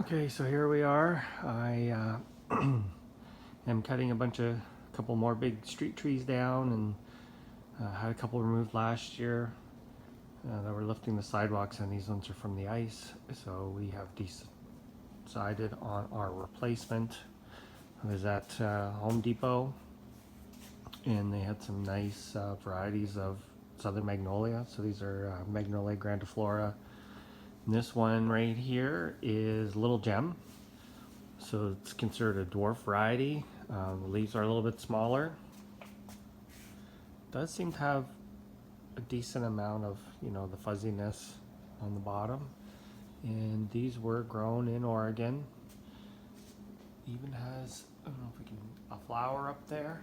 Okay, so here we are. I am cutting a couple more big street trees down, and had a couple removed last year that were lifting the sidewalks, and these ones are from the ice. So we have decided on our replacement. I was at Home Depot, and they had some nice varieties of Southern Magnolia. So these are Magnolia grandiflora. And this one right here is Little Gem. So it's considered a dwarf variety. The leaves are a little bit smaller. Does seem to have a decent amount of, the fuzziness on the bottom. And these were grown in Oregon. Even has, I don't know if we can, a flower up there.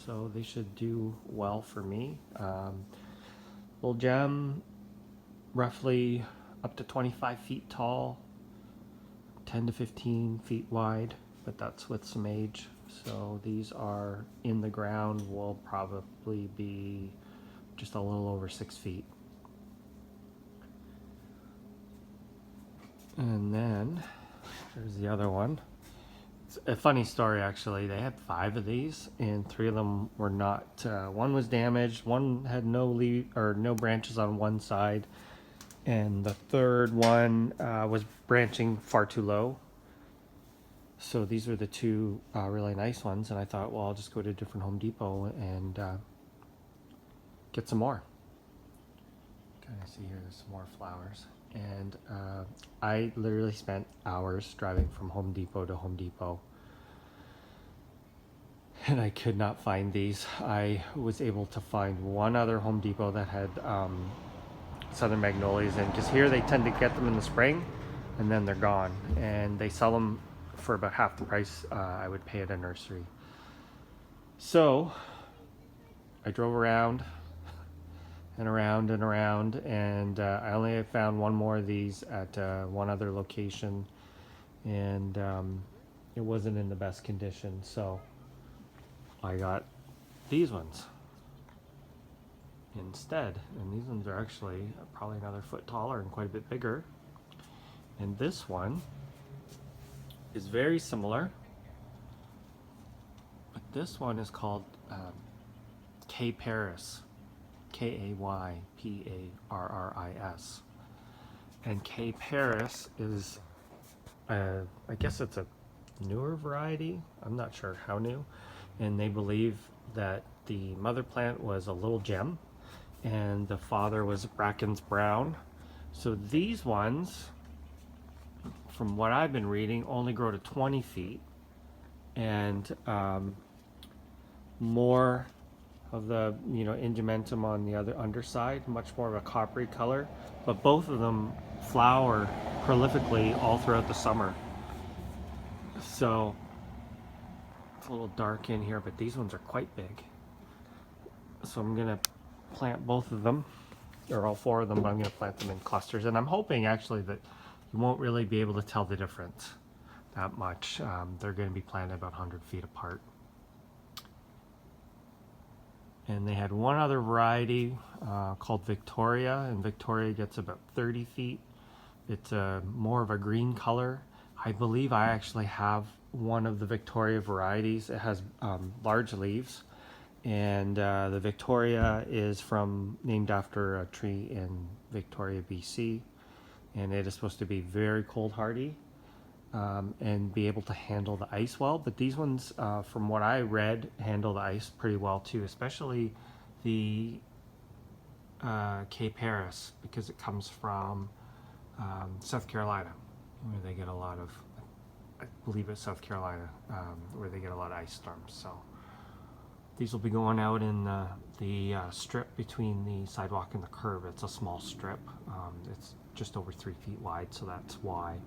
So they should do well for me. Little Gem, roughly up to 25 feet tall, 10 to 15 feet wide, but that's with some age. So these are in the ground, will probably be just a little over 6 feet. And then there's the other one. It's a funny story, actually. They had 5 of these, and 3 of them were not. One was damaged. One had no branches on one side, and the third one was branching far too low. So these were the 2 really nice ones, and I thought, well, I'll just go to a different Home Depot and get some more. Kind of see here, there's some more flowers. And I literally spent hours driving from Home Depot to Home Depot, and I could not find these. I was able to find one other Home Depot that had Southern Magnolias in, because here they tend to get them in the spring and then they're gone, and they sell them for about half the price I would pay at a nursery. So I drove around and around and around, and I only found one more of these at one other location, and it wasn't in the best condition, so I got these ones instead. And these ones are actually probably another foot taller and quite a bit bigger. And this one is very similar, but this one is called K. Paris, Kayparris. And K. Paris is, I guess it's a newer variety. I'm not sure how new. And they believe that the mother plant was a Little Gem, and the father was Bracken's Brown. So these ones, from what I've been reading, only grow to 20 feet, and more of the ingementum on the other underside, much more of a coppery color, but both of them flower prolifically all throughout the summer. So it's a little dark in here, but these ones are quite big. So I'm gonna plant both of them, or all 4 of them, but I'm gonna plant them in clusters, and I'm hoping actually that you won't really be able to tell the difference that much. They're gonna be planted about 100 feet apart. And they had one other variety called Victoria, and Victoria gets about 30 feet. It's more of a green color. I believe I actually have one of the Victoria varieties. It has large leaves, and the Victoria is named after a tree in Victoria, BC, and it is supposed to be very cold hardy and be able to handle the ice well. But these ones, from what I read, handle the ice pretty well too, especially the K. Paris, because it comes from South Carolina, where they get a lot of, I believe it's South Carolina, where they get a lot of ice storms. So these will be going out in the strip between the sidewalk and the curb. It's a small strip. It's just over 3 feet wide, so that's why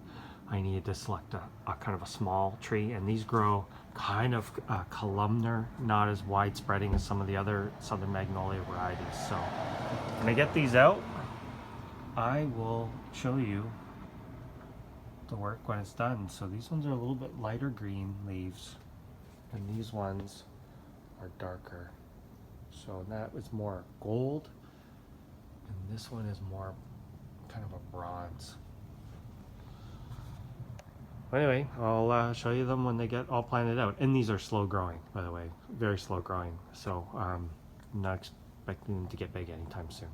I needed to select a kind of a small tree. And these grow kind of columnar, not as wide spreading as some of the other Southern Magnolia varieties. So when I get these out, I will show you the work when it's done. So these ones are a little bit lighter green leaves, and these ones are darker. So that was more gold, and this one is more kind of a bronze. Anyway, I'll show you them when they get all planted out. And these are slow growing, by the way, very slow growing. So I'm not expecting them to get big anytime soon.